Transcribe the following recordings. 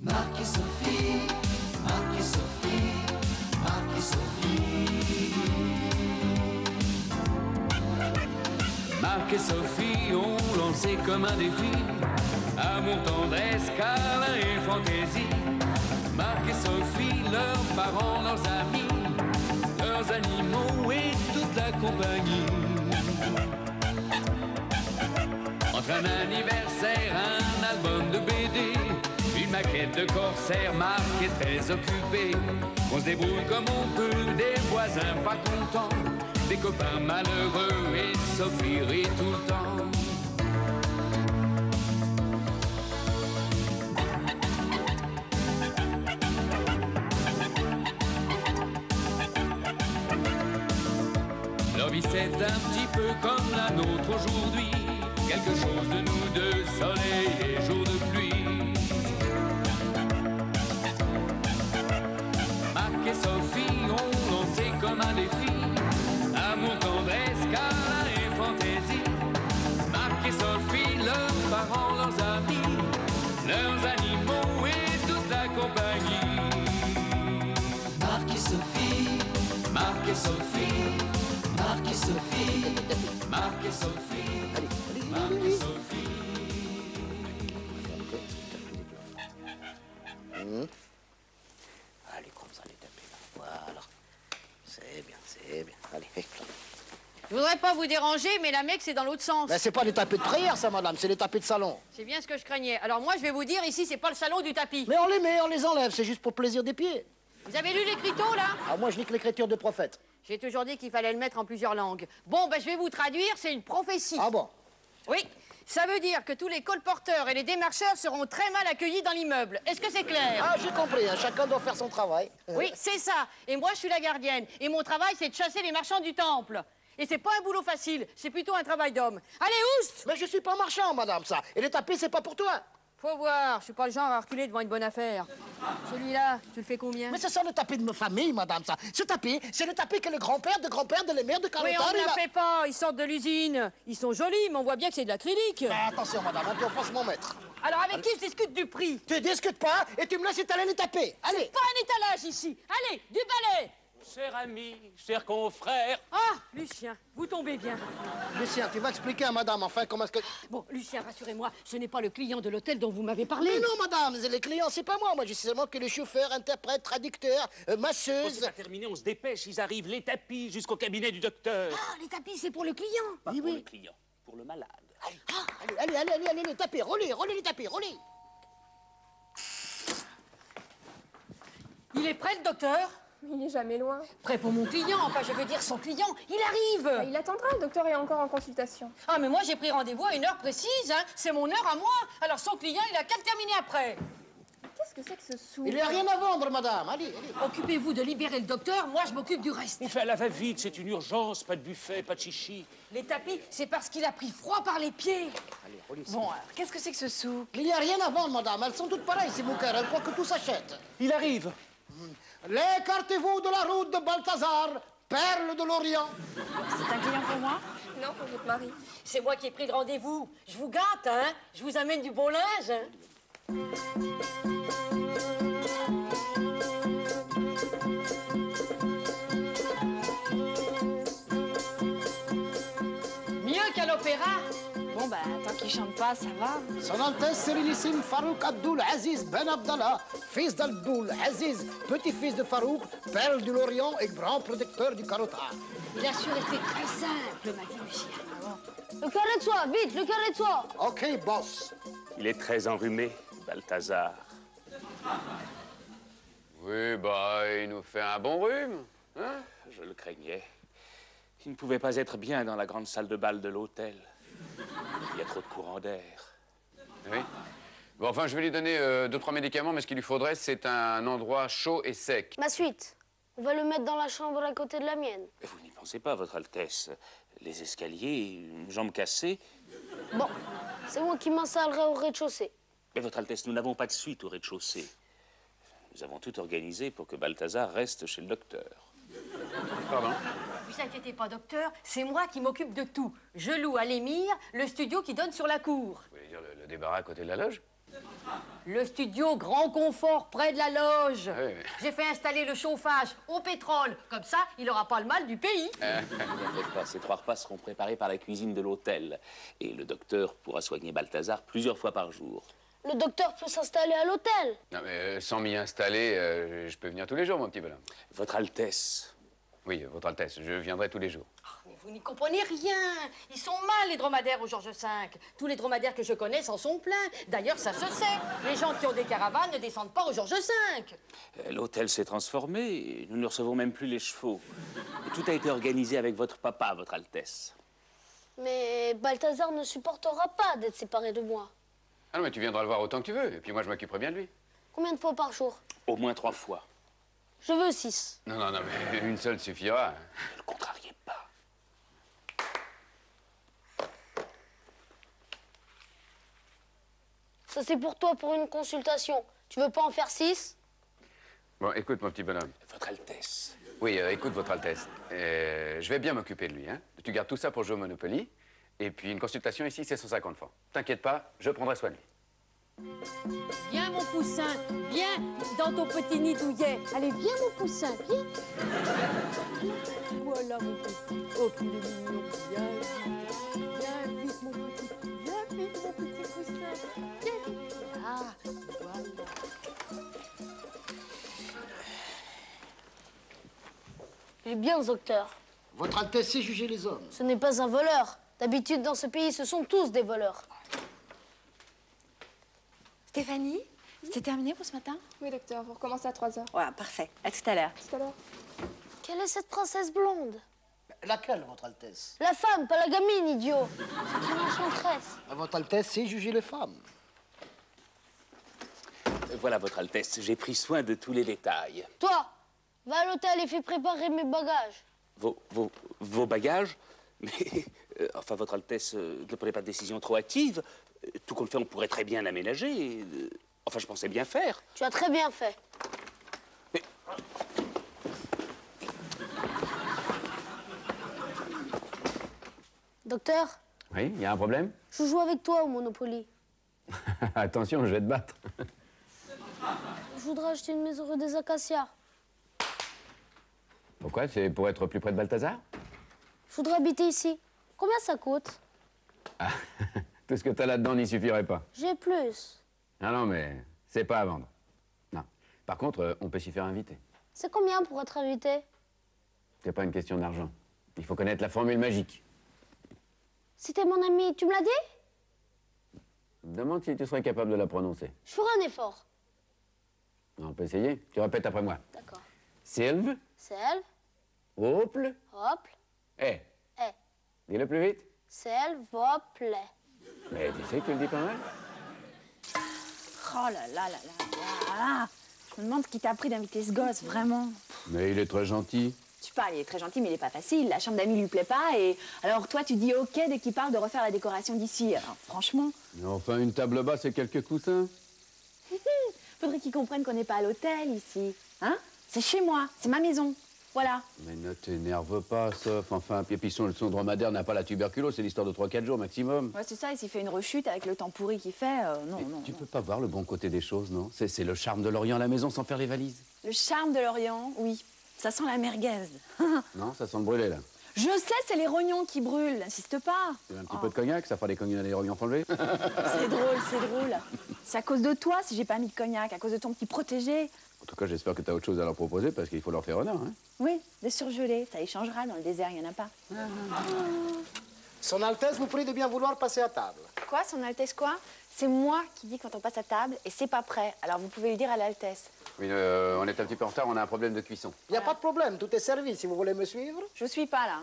Marc et Sophie, Marc et Sophie, Marc et Sophie. Marc et Sophie ont lancé comme un défi amour, tendresse, câlin et fantaisie. Marc et Sophie, leurs parents, leurs amis, leurs animaux et toute la compagnie. Entre un anniversaire, un album de BD, une maquette de corsaire, Marc est très occupé. On se débrouille comme on peut, des voisins pas contents, des copains malheureux et Sophie rit tout le temps. Leur vie c'est un petit peu comme la nôtre aujourd'hui, quelque chose de nous deux, soleil et jour de pluie. Marc et Sophie ont lancé comme un défi amour, tendresse, câlin et fantaisie. Marc et Sophie, leurs parents, leurs amis, leurs animaux et toute la compagnie. Marc et Sophie, Marc et Sophie, Marc et Sophie, Marc et Sophie, Marc et Sophie. Allez, comme ça, les taper là. Voilà. C'est bien, c'est bien. Allez, éclate. Je voudrais pas vous déranger, mais la Mecque, c'est dans l'autre sens. Mais c'est pas des tapis de prière, ça, madame, c'est des tapis de salon. C'est bien ce que je craignais. Alors moi, je vais vous dire, ici, c'est pas le salon du tapis. Mais on les met, on les enlève, c'est juste pour le plaisir des pieds. Vous avez lu l'écriteau, là? Ah, moi, je lis que l'écriture de prophète. J'ai toujours dit qu'il fallait le mettre en plusieurs langues. Bon, ben, je vais vous traduire, c'est une prophétie. Ah bon? Oui, ça veut dire que tous les colporteurs et les démarcheurs seront très mal accueillis dans l'immeuble. Est-ce que c'est clair? Ah, j'ai compris, hein, chacun doit faire son travail. Oui, c'est ça. Et moi, je suis la gardienne. Et mon travail, c'est de chasser les marchands du temple. Et c'est pas un boulot facile, c'est plutôt un travail d'homme. Allez, oust! Mais je suis pas marchand, madame, ça. Et les tapis, c'est pas pour toi. Faut voir, je suis pas le genre à reculer devant une bonne affaire. Celui-là, tu le fais combien? Mais c'est ça le tapis de ma famille, madame, ça. Ce tapis, c'est le tapis que le grand-père de l'émir de Carlotta... Oui, on ne la fait pas, ils sortent de l'usine. Ils sont jolis, mais on voit bien que c'est de l'acrylique. Mais attention, madame, on te offense mon maître. Alors, avec qui je discute du prix? Tu discutes pas et tu me laisses étaler les tapis. Allez. Pas un étalage ici. Allez, du balai. Cher ami, cher confrère. Ah, Lucien, vous tombez bien. Lucien, tu vas expliquer à madame, enfin, comment est-ce que... Bon, Lucien, rassurez-moi, ce n'est pas le client de l'hôtel dont vous m'avez parlé. Mais non, madame, les clients, c'est pas moi. Moi, je suis seulement que le chauffeur, interprète, traducteur, Quand masseuse... c'est pas terminé, on se dépêche, ils arrivent, les tapis, jusqu'au cabinet du docteur. Ah, les tapis, c'est pour le client. Pas oui, pour oui. le client, pour le malade. Allez, les tapis, roulez les tapis, roulez. Il est prêt, le docteur? Il n'est jamais loin. Prêt pour mon client, enfin, je veux dire son client. Il arrive. Il attendra, le docteur est encore en consultation. Ah, mais moi, j'ai pris rendez-vous à une heure précise, hein. C'est mon heure à moi. Alors, son client, il a qu'à le terminer après. Qu'est-ce que c'est que ce sou? Il n'y a rien à vendre, madame, allez. Occupez-vous de libérer le docteur, moi, je m'occupe du reste. On fait à la va-vite, c'est une urgence, pas de buffet, pas de chichi. Les tapis, c'est parce qu'il a pris froid par les pieds. Allez, roulez. Bon, alors, qu'est-ce que c'est que ce sou? Il n'y a rien à vendre, madame, elles sont toutes pareilles, ces bouquins, elles croient que tout s'achète. Il arrive. Écartez-vous de la route de Balthazar, perle de l'Orient. C'est un client pour moi? Non, pour votre mari. C'est moi qui ai pris le rendez-vous. Je vous gâte, hein? Je vous amène du beau linge, hein? Mieux qu'à l'opéra. Bon, bah, tant qu'il chante pas, ça va. Son Altesse Sérénissime Farouk Abdul Aziz Ben Abdallah, fils d'Abdul Aziz, petit-fils de Farouk, perle de l'Orient et grand protecteur du Carota. Il a su rester très simple, m'a dit Lucien. Le carré de soie, vite, le carré de soie. Ok, boss. Il est très enrhumé, Balthazar. Oui, bah, il nous fait un bon rhume, hein? Je le craignais. Il ne pouvait pas être bien dans la grande salle de bal de l'hôtel. Il y a trop de courant d'air. Oui. Bon, enfin, je vais lui donner 2-3 médicaments, mais ce qu'il lui faudrait, c'est un endroit chaud et sec. Ma suite. On va le mettre dans la chambre à côté de la mienne. Mais vous n'y pensez pas, Votre Altesse. Les escaliers, une jambe cassée. Bon, c'est moi qui m'installerai au rez-de-chaussée. Mais Votre Altesse, nous n'avons pas de suite au rez-de-chaussée. Nous avons tout organisé pour que Balthazar reste chez le docteur. Pardon? Vous inquiétez pas, docteur, c'est moi qui m'occupe de tout. Je loue à l'émir le studio qui donne sur la cour. Vous voulez dire le débarras à côté de la loge? Le studio grand confort près de la loge. Oui. J'ai fait installer le chauffage au pétrole. Comme ça, il n'aura pas le mal du pays. Ne vous faites pas, ces 3 repas seront préparés par la cuisine de l'hôtel. Et le docteur pourra soigner Balthazar plusieurs fois par jour. Le docteur peut s'installer à l'hôtel. Non, mais sans m'y installer, je peux venir tous les jours, mon petit bonhomme. Votre Altesse. Oui, votre Altesse, je viendrai tous les jours. Mais vous n'y comprenez rien. Ils sont mal, les dromadaires au Georges V. Tous les dromadaires que je connais s'en sont pleins. D'ailleurs, ça se sait. Les gens qui ont des caravanes ne descendent pas au Georges V. L'hôtel s'est transformé, et nous ne recevons même plus les chevaux. Et tout a été organisé avec votre papa, votre Altesse. Mais Balthazar ne supportera pas d'être séparé de moi. Ah non, mais tu viendras le voir autant que tu veux, et puis moi, je m'occuperai bien de lui. Combien de fois par jour? Au moins 3 fois. Je veux 6. Non, mais une seule suffira. Ne le contrariez pas. Ça, c'est pour toi, pour une consultation. Tu veux pas en faire 6? Bon, écoute, mon petit bonhomme. Votre Altesse. Oui, écoute, votre Altesse. Je vais bien m'occuper de lui, hein. Tu gardes tout ça pour jouer au Monopoly. Et puis, une consultation ici, c'est 150 francs. T'inquiète pas, je prendrai soin de lui. Viens, mon poussin. Viens dans ton petit nid douillet. Allez, viens, mon poussin. Viens. Voilà, mon petit. Oh, qu'il est mignon. Viens vite, mon petit. Viens vite, mon petit poussin. Viens vite. Ah, voilà. Il est bien, docteur. Votre Altesse sait juger les hommes. Ce n'est pas un voleur. D'habitude, dans ce pays, ce sont tous des voleurs. Stéphanie, c'était terminé pour ce matin? Oui, docteur, vous recommencez à 3 heures. Ouais, parfait. À tout à l'heure. Tout à l'heure. Quelle est cette princesse blonde? Laquelle, votre Altesse? La femme, pas la gamine, idiot. C'est une enchanteresse. Votre Altesse sait juger les femmes. Voilà, votre Altesse, j'ai pris soin de tous les détails. Toi, va à l'hôtel et fais préparer mes bagages. Vos bagages? Mais, enfin, votre Altesse, ne prenez pas de décision trop hâtive. Tout compte fait, on pourrait très bien l'aménager. Enfin, je pensais bien faire. Tu as très bien fait. Mais... Docteur, Oui, il y a un problème? je joue avec toi au Monopoly. Attention, je vais te battre. Je voudrais acheter une maison rue des Acacias. Pourquoi? C'est pour être plus près de Balthazar? Je voudrais habiter ici. Combien ça coûte? Ah, tout ce que t'as là-dedans n'y suffirait pas. J'ai plus. Ah non, mais c'est pas à vendre. Non. Par contre, on peut s'y faire inviter. C'est combien pour être invité? C'est pas une question d'argent. Il faut connaître la formule magique. Si t'es mon ami, tu me l'as dit? Demande si tu serais capable de la prononcer. Je ferai un effort. On peut essayer. Tu répètes après moi. D'accord. Sylve, Selve, Ople, hop, eh. eh. Dis-le plus vite. Selve, hop, les. Mais tu sais que tu le dis pas mal. Oh là là là là là. Je me demande ce qui t'a appris d'inviter ce gosse, vraiment. Mais il est très gentil. Tu parles, il est très gentil, mais il est pas facile. La chambre d'amis lui plaît pas et... Alors toi, tu dis OK dès qu'il parle de refaire la décoration d'ici. Alors franchement... Mais enfin, une table basse et quelques coussins. Faudrait qu'il comprenne qu'on n'est pas à l'hôtel, ici. Hein? C'est chez moi, c'est ma maison. Voilà. Mais ne t'énerve pas, sauf enfin, puis son dromadaire n'a pas la tuberculose, c'est l'histoire de 3-4 jours maximum. Ouais, c'est ça, et s'il fait une rechute avec le temps pourri qu'il fait, non, Mais non. tu non. peux pas voir le bon côté des choses, non? C'est le charme de l'Orient à la maison sans faire les valises. Le charme de l'Orient, oui. Ça sent la merguez. Non, ça sent le brûler, là. Je sais, c'est les rognons qui brûlent, n'insiste pas. Tu veux un petit peu de cognac, ça fera des cognacs et des rognons enlevés. C'est drôle, c'est drôle. C'est à cause de toi si j'ai pas mis de cognac, à cause de ton petit protégé. En tout cas, j'espère que tu as autre chose à leur proposer parce qu'il faut leur faire honneur, hein. Oui, des surgelés, ça échangera dans le désert, il y en a pas. Son Altesse vous prie de bien vouloir passer à table. Quoi, son Altesse quoi? C'est moi qui dis quand on passe à table et c'est pas prêt. Alors vous pouvez le dire à l'Altesse. Oui, on est un petit peu en retard, on a un problème de cuisson. Il n'y a pas de problème, tout est servi. Si vous voulez me suivre, Je suis pas là.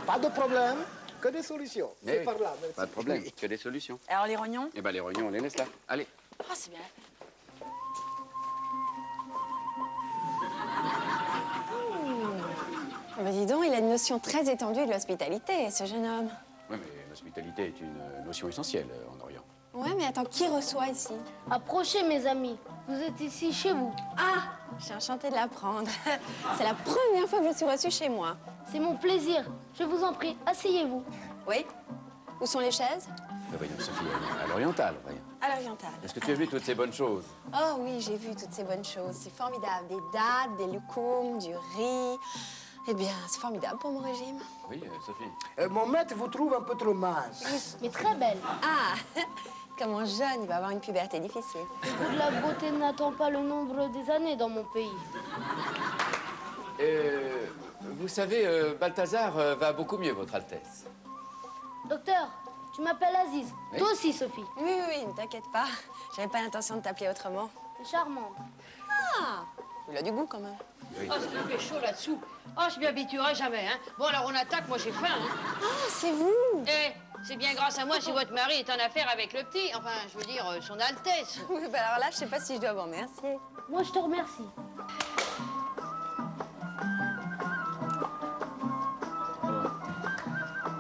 pas de problème, que des solutions. Mais C'est oui, par là, merci. pas de problème, que des solutions. Alors les rognons? Eh ben, les rognons, on les laisse là. Allez. Ah, c'est bien. Bah dis donc, il a une notion très étendue de l'hospitalité, ce jeune homme. Oui, mais l'hospitalité est une notion essentielle en Orient. Ouais, mais attends, qui reçoit ici? Approchez, mes amis. Vous êtes ici chez vous. Ah, je suis enchantée de l'apprendre. C'est la première fois que je suis reçue chez moi. C'est mon plaisir. Je vous en prie, asseyez-vous. Oui? Où sont les chaises? Mais voyons, Sophie, à l'orientale, voyons. à l'oriental. Est-ce que tu as vu toutes ces bonnes choses? Oh oui, j'ai vu toutes ces bonnes choses. C'est formidable. Des dattes, des loukoums, du riz. Eh bien, c'est formidable pour mon régime. Oui, Sophie. Mon maître vous trouve un peu trop mince. Mais très belle. Ah, comme un jeune, il va avoir une puberté difficile. Le goût de la beauté n'attend pas le nombre des années dans mon pays. Vous savez, Balthazar va beaucoup mieux, Votre Altesse. Docteur, tu m'appelles Aziz. Oui. Toi aussi, Sophie. Oui, ne t'inquiète pas. J'avais pas l'intention de t'appeler autrement. C'est charmant. Ah, il a du goût quand même. Oh, ça me fait chaud là-dessous. Oh, je m'y habituerai jamais, hein. Bon, alors on attaque, moi j'ai faim, hein. Ah, c'est vous. Eh, c'est bien grâce à moi si votre mari est en affaire avec le petit. Enfin, je veux dire, son Altesse. Oui, bah alors là, je sais pas si je dois vous remercier. Moi, je te remercie.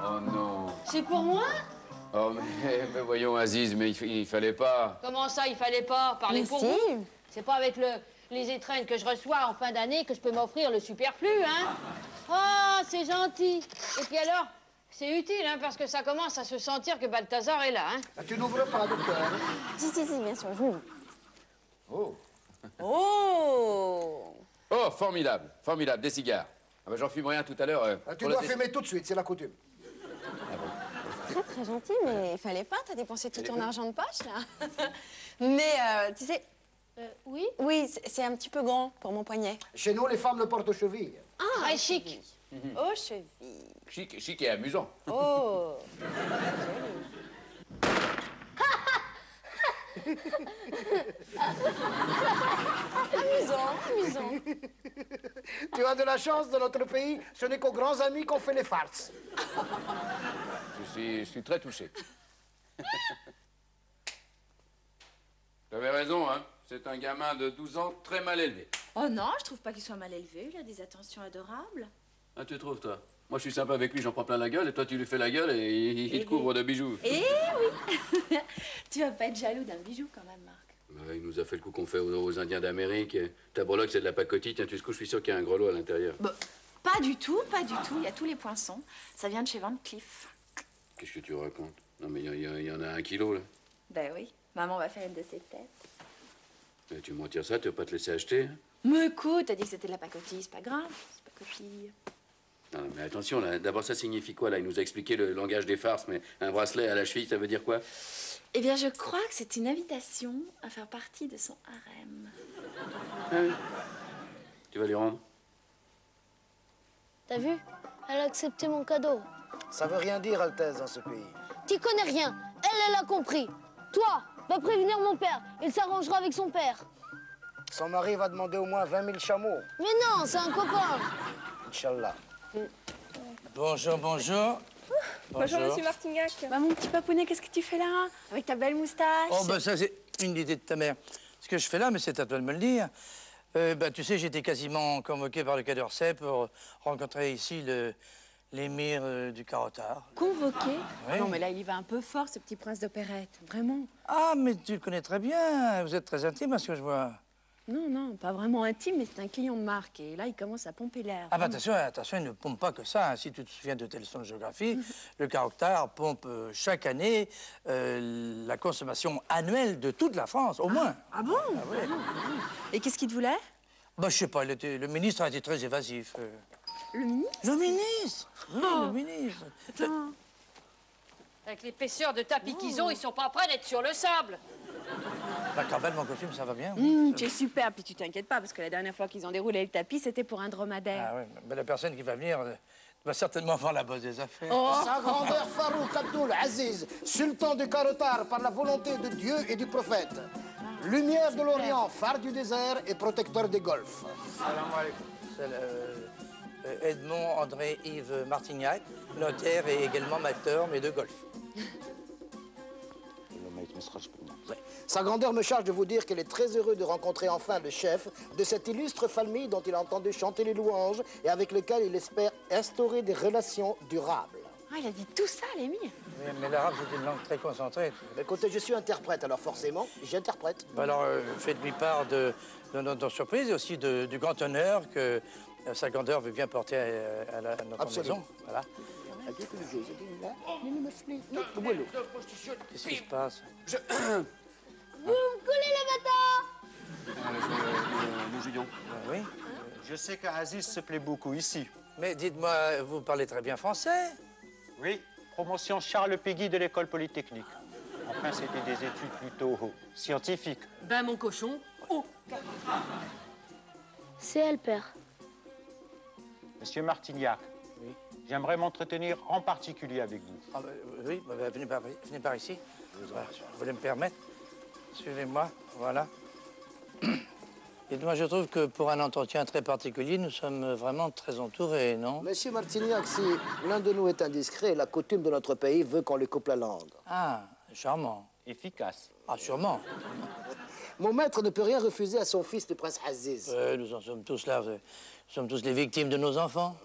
Oh non. C'est pour moi? Oh, mais voyons, Aziz, mais il fallait pas. Comment ça, il fallait pas parler Mais pour si. vous? C'est pas avec les étrennes que je reçois en fin d'année que je peux m'offrir le superflu, hein? Ah, c'est gentil. Et puis alors, c'est utile, hein, parce que ça commence à se sentir que Balthazar est là, hein? Ah, tu n'ouvres pas, docteur. Si, bien sûr, je vous. Oh. Oh. Oh, formidable, formidable, des cigares. Ah ben, j'en fumerai un tout à l'heure. Ah, tu dois fumer tout de suite, c'est la coutume. Très gentil, mais il fallait pas. T'as dépensé tout ton argent de poche, là. Mais, tu sais... Oui? Oui, c'est un petit peu grand pour mon poignet. Chez nous, les femmes le portent aux chevilles. Ah, Très chic. aux chevilles. Chic et amusant. Oh. Amusant. Tu as de la chance dans notre pays, ce n'est qu'aux grands amis qu'on fait les farces. Je suis très touché. J'avais raison, hein. C'est un gamin de 12 ans très mal élevé. Oh non, je trouve pas qu'il soit mal élevé. Il a des attentions adorables. Ah, tu trouves, toi? Moi, je suis sympa avec lui, j'en prends plein la gueule, et toi, tu lui fais la gueule et il te couvre de bijoux. Eh oui. Tu vas pas être jaloux d'un bijou quand même, Marc. Bah, il nous a fait le coup qu'on fait aux Indiens d'Amérique. Ta breloque, c'est de la pacotille. Tiens, tu te couches, je suis sûr qu'il y a un grelot à l'intérieur. Bon, pas du tout. Il y a tous les poinçons. Ça vient de chez Van Cleef. Qu'est-ce que tu racontes? Non, mais il y en a 1 kilo, là. Ben oui, maman va faire une de ses têtes. Mais tu me retires ça, tu vas pas te laisser acheter, hein? Mais écoute, t'as dit que c'était de la pacotille, c'est pas grave. C'est pacotille. Non, mais attention, là. D'abord, ça signifie quoi, là? Il nous a expliqué le langage des farces, mais un bracelet à la cheville, ça veut dire quoi? Eh bien, je crois que c'est une invitation à faire partie de son harem. Ah oui. Tu vas lui rendre? T'as vu? Elle a accepté mon cadeau. Ça veut rien dire, Altesse, dans ce pays. T'y connais rien. Elle a compris. Toi, va prévenir mon père. Il s'arrangera avec son père. Son mari va demander au moins 20 000 chameaux. Mais non, c'est un copain. Inch'Allah. Bonjour. Bonjour, monsieur Martignac. Bah, mon petit papounet, qu'est-ce que tu fais là? Avec ta belle moustache? Oh, ben ça, c'est une idée de ta mère. Ce que je fais là, mais c'est à toi de me le dire. Tu sais, j'étais quasiment convoqué par le Quai d'Orsay pour rencontrer ici l'émir du Carotar. Convoqué? Oui. Non, mais là, il y va un peu fort, ce petit prince d'opérette. Vraiment. Ah, mais tu le connais très bien. Vous êtes très intime, à ce que je vois. Non, pas vraiment intime, mais c'est un client de marque. Et là, il commence à pomper l'air. Ah, bah attention, il ne pompe pas que ça. Hein. Si tu te souviens de tes leçons de géographie, le Carotar pompe chaque année la consommation annuelle de toute la France, au moins. Ah bon? Ah, oui. Et qu'est-ce qu'il te voulait? Bah, je sais pas, le ministre a été très évasif. Le ministre? Le ministre? Oui, le ministre. Attends. Avec l'épaisseur de tapis qu'ils ont, ils sont pas prêts d'être sur le sable. La cravate, mon costume, ça va bien? Tu es super, puis tu t'inquiètes pas, parce que la dernière fois qu'ils ont déroulé le tapis, c'était pour un dromadaire. Ah oui, mais la personne qui va venir va certainement voir la bosse des affaires. Sa grandeur Farouk Abdul Aziz, sultan du Carotar par la volonté de Dieu et du prophète. Lumière de l'Orient, phare du désert et protecteur des golfs. Salam alaikum. C'est Edmond André Yves Martignac, notaire et également amateur, mais de golf. Sa grandeur me charge de vous dire qu'elle est très heureuse de rencontrer enfin le chef de cette illustre famille dont il a entendu chanter les louanges et avec lequel il espère instaurer des relations durables. Ah, il a dit tout ça, l'émir. Mais l'arabe, c'est une langue très concentrée. Écoutez, je suis interprète, alors forcément, j'interprète. Alors, faites-lui part de notre surprise et aussi du grand honneur que sa grandeur veut bien porter à notre maison. Voilà. Qu'est-ce qui se passe? Vous me coulez le bâton. Nous jouions. Oui. Je sais qu'Aziz se plaît beaucoup ici. Mais dites-moi, vous parlez très bien français? Oui, promotion Charles Péguy de l'école polytechnique. Enfin, c'était des études plutôt scientifiques. Ben, mon cochon, oh. C'est elle, père. Monsieur Martignac, oui. J'aimerais m'entretenir en particulier avec vous. Ah, oui, venez par ici. Voilà, vous voulez me permettre? Suivez-moi, voilà. Dites-moi, je trouve que pour un entretien très particulier, nous sommes vraiment très entourés, non? Monsieur Martignac, si l'un de nous est indiscret, la coutume de notre pays veut qu'on lui coupe la langue. Ah, charmant. Efficace. Ah, sûrement. Mon maître ne peut rien refuser à son fils, le prince Aziz. Nous en sommes tous là. Nous sommes tous les victimes de nos enfants.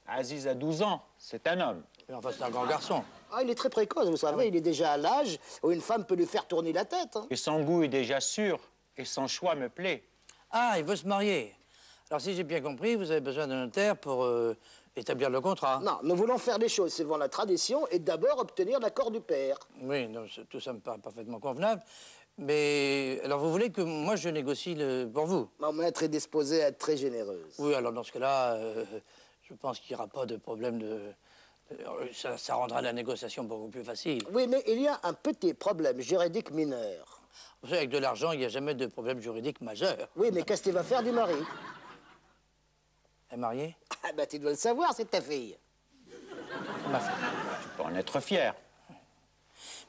Aziz a 12 ans, c'est un homme. Mais enfin, c'est un grand garçon. Ah, il est très précoce, vous savez, il est déjà à l'âge où une femme peut lui faire tourner la tête. Hein. Et son goût est déjà sûr, et son choix me plaît. Ah, il veut se marier. Alors, si j'ai bien compris, vous avez besoin d'un notaire pour établir le contrat. Non, nous voulons faire les choses selon la tradition et d'abord obtenir l'accord du père. Oui, non, tout ça me paraît parfaitement convenable. Mais, alors, vous voulez que moi, je négocie pour vous? Mon maître est disposé à être très généreuse. Oui, alors, dans ce cas-là, je pense qu'il n'y aura pas de problème ça rendra la négociation beaucoup plus facile. Oui, mais il y a un petit problème juridique mineur. Vous savez, avec de l'argent, il n'y a jamais de problème juridique majeur. Oui, mais qu'est-ce qu'il va faire du mari? Elle est mariée? Ah, bah, tu dois le savoir, c'est ta fille. Ma fille. Tu peux en être fier.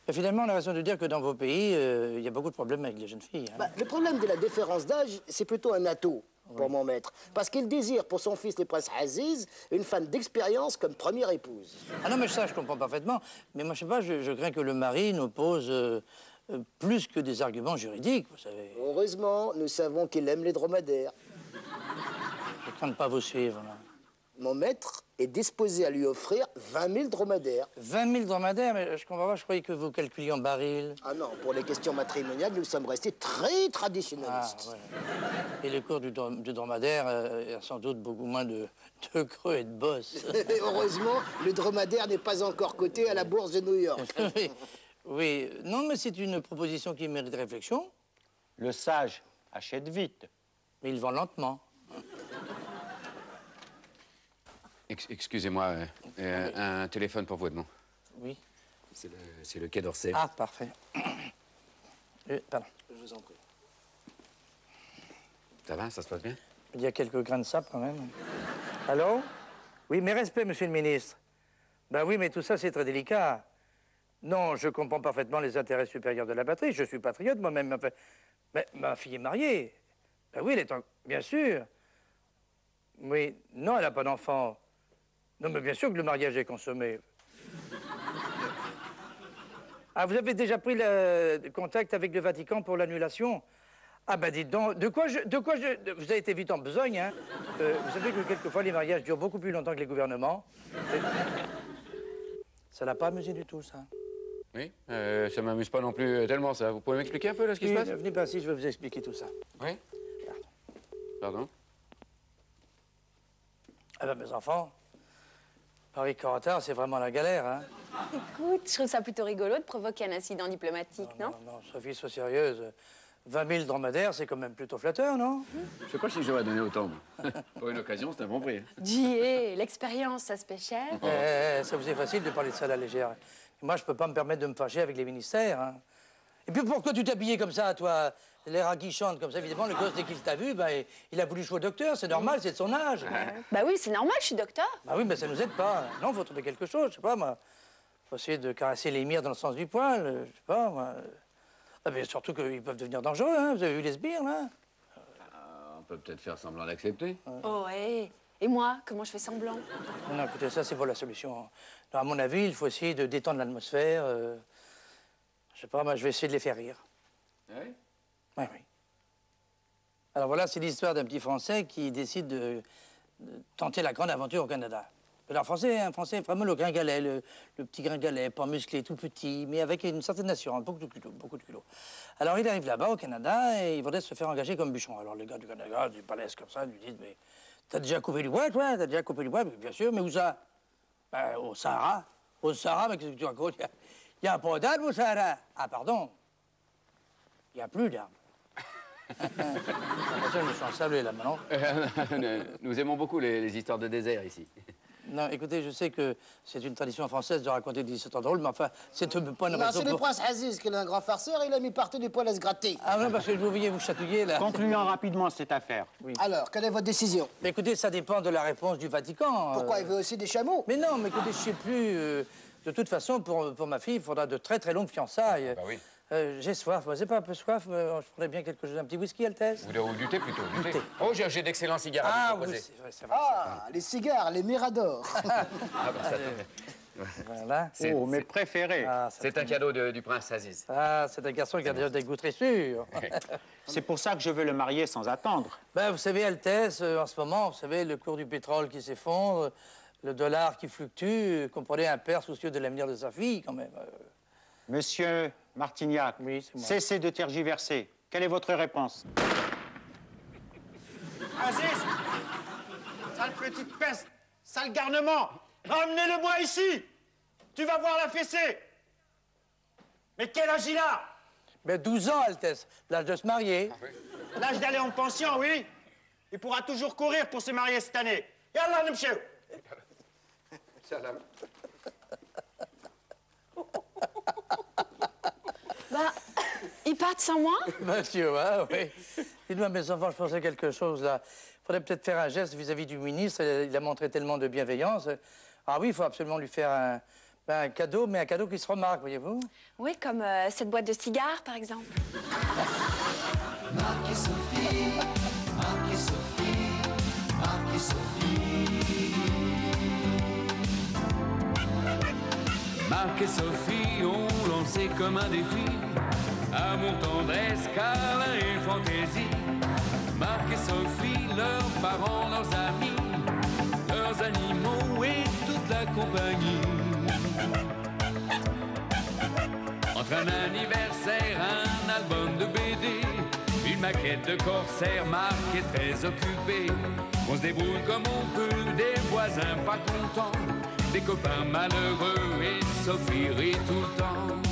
Mais finalement, on a raison de dire que dans vos pays, il y a beaucoup de problèmes avec les jeunes filles. Hein. Bah, le problème de la différence d'âge, c'est plutôt un atout pour mon maître. Parce qu'il désire pour son fils, le prince Aziz, une femme d'expérience comme première épouse. Ah non, mais ça, je comprends parfaitement. Mais moi, je sais pas, je crains que le mari nous pose plus que des arguments juridiques, vous savez. Heureusement, nous savons qu'il aime les dromadaires. Je crains de pas vous suivre, là. Mon maître est disposé à lui offrir 20 000 dromadaires. 20 000 dromadaires? Mais je comprends pas, je croyais que vous calculiez en baril. Ah non, pour les questions matrimoniales, nous sommes restés très traditionnalistes. Ah, ouais. Et le cours du dromadaire, il y a sans doute beaucoup moins de creux et de bosses. Heureusement, le dromadaire n'est pas encore coté à la bourse de New York. Oui, oui. Non, mais c'est une proposition qui mérite réflexion. Le sage achète vite. Mais il vend lentement. Excusez-moi, un téléphone pour vous, Edmond. Oui. C'est le Quai d'Orsay. Ah, parfait. Pardon. Je vous en prie. Ça va, ça se passe bien? Il y a quelques grains de sable, quand même. Allô? Oui, mes respects, monsieur le ministre. Ben oui, mais tout ça, c'est très délicat. Non, je comprends parfaitement les intérêts supérieurs de la patrie. Je suis patriote, moi-même. Enfin, mais ma fille est mariée. Ben oui, elle est bien sûr. Oui, non, elle n'a pas d'enfant. Non, mais bien sûr que le mariage est consommé. Ah, vous avez déjà pris le contact avec le Vatican pour l'annulation? Ah, ben dites donc, de quoi je... Vous avez été vite en besogne, hein. Vous savez que quelquefois, les mariages durent beaucoup plus longtemps que les gouvernements. Ça l'a pas amusé du tout, ça. Oui, ça m'amuse pas non plus tellement, ça. Vous pouvez m'expliquer un peu, là, ce qui se passe? Venez par ici, je vais vous expliquer tout ça. Oui? Pardon? Ah ben, mes enfants, Paris-Corentin, c'est vraiment la galère, hein. Écoute, je trouve ça plutôt rigolo de provoquer un incident diplomatique, non? Non, Sophie, sois sérieuse. 20 000 dromadaires, c'est quand même plutôt flatteur, non? Je sais pas si j'aurais donné autant, moi. Pour une occasion, c'est un bon prix. Dis, l'expérience, ça se paie cher. Ça vous est facile de parler de ça à la légère. Moi, je peux pas me permettre de me fâcher avec les ministères, hein. Et puis pourquoi tu t'es habillé comme ça, toi? L'air aguichante comme ça, évidemment, le gosse, dès qu'il t'a vu, ben, il a voulu jouer au docteur, c'est normal, c'est de son âge. Bah oui, c'est normal, je suis docteur. Bah oui, mais ça nous aide pas. Non, faut trouver quelque chose, je sais pas, moi. Faut essayer de caresser les mires dans le sens du poil, je sais pas, moi. Ah, mais surtout qu'ils peuvent devenir dangereux, hein. Vous avez vu les sbires, là? On peut peut-être faire semblant d'accepter. Oh, ouais. Et moi, comment je fais semblant? Non, écoutez, ça, c'est pas la solution. Non, à mon avis, il faut essayer de détendre l'atmosphère. Je sais pas, moi, je vais essayer de les faire rire. Oui? Oui, oui. Alors voilà, c'est l'histoire d'un petit Français qui décide de tenter la grande aventure au Canada. Alors, un Français vraiment le gringalet, le petit gringalet, pas musclé, tout petit, mais avec une certaine assurance, beaucoup de culot. Alors, il arrive là-bas, au Canada, et il voudrait se faire engager comme bûcheron. Alors, les gars du Canada, du palais comme ça, lui disent, mais t'as déjà coupé du bois, toi? T'as déjà coupé du bois? Bien sûr, mais où ça? Ben, au Sahara. Au Sahara, mais qu'est-ce que tu racontes? Il y a un pot d'arbre au Sahara. Ah, pardon. Il n'y a plus d'arbres. Je me suis ensablé là maintenant. Nous aimons beaucoup les histoires de désert ici. Non, écoutez, je sais que c'est une tradition française de raconter des histoires drôles, mais enfin, c'est pas une Non, raison c'est le pour... prince Aziz qui est un grand farceur, il a mis partout des poils à se gratter. Ah non, parce que je vous voyais vous chatouiller, là. Concluons rapidement cette affaire. Oui. Alors, quelle est votre décision? Mais écoutez, ça dépend de la réponse du Vatican. Pourquoi, il veut aussi des chameaux? Mais non, mais écoutez, je sais plus... de toute façon, pour ma fille, il faudra de très très longues fiançailles. Bah oui. J'ai soif, moi, c'est pas un peu soif, je prendrais bien quelque chose, un petit whisky, Altesse. Ou du thé plutôt, du thé. thé. Oh, j'ai d'excellents cigares à vous proposer. Oui, c'est vrai, c'est vrai. Ah, les cigares, les Miradors. Ah, bah, ça Voilà. Oh, mes préférés. C'est un cadeau du prince Aziz. Ah, c'est un garçon qui a déjà des goûts très sûrs. C'est pour ça que je veux le marier sans attendre. Ben, vous savez, Altesse, en ce moment, vous savez, le cours du pétrole qui s'effondre, le dollar qui fluctue, comprenez, un père soucieux de l'avenir de sa fille, quand même. Monsieur Martignac, oui, c'est moi. Cessez de tergiverser. Quelle est votre réponse? Aziz! Sale petite peste! Sale garnement! Ramenez-le-moi ici! Tu vas voir la fessée! Mais quel âge il a? Ben, 12 ans, Altesse, l'âge de se marier. L'âge d'aller en pension, oui? Il pourra toujours courir pour se marier cette année. Yallah, Nimchou! Salam. Bah, ils partent sans moi? Monsieur, hein, oui. Dites-moi, mes enfants, je pensais à quelque chose, là. Il faudrait peut-être faire un geste vis-à-vis du ministre. Il a montré tellement de bienveillance. Ah oui, il faut absolument lui faire un cadeau, mais un cadeau qui se remarque, voyez-vous. Oui, comme cette boîte de cigares, par exemple. Marc et Sophie, Marc et Sophie, Marc et Sophie. Marc et Sophie ont lancé comme un défi amour, tendresse, câlin et fantaisie. Marc et Sophie, leurs parents, leurs amis, leurs animaux et toute la compagnie. Entre un anniversaire, un album de BD, une maquette de corsaire, Marc est très occupé. On se débrouille comme on peut, des voisins pas contents, des copains malheureux et Sophie rit tout le temps.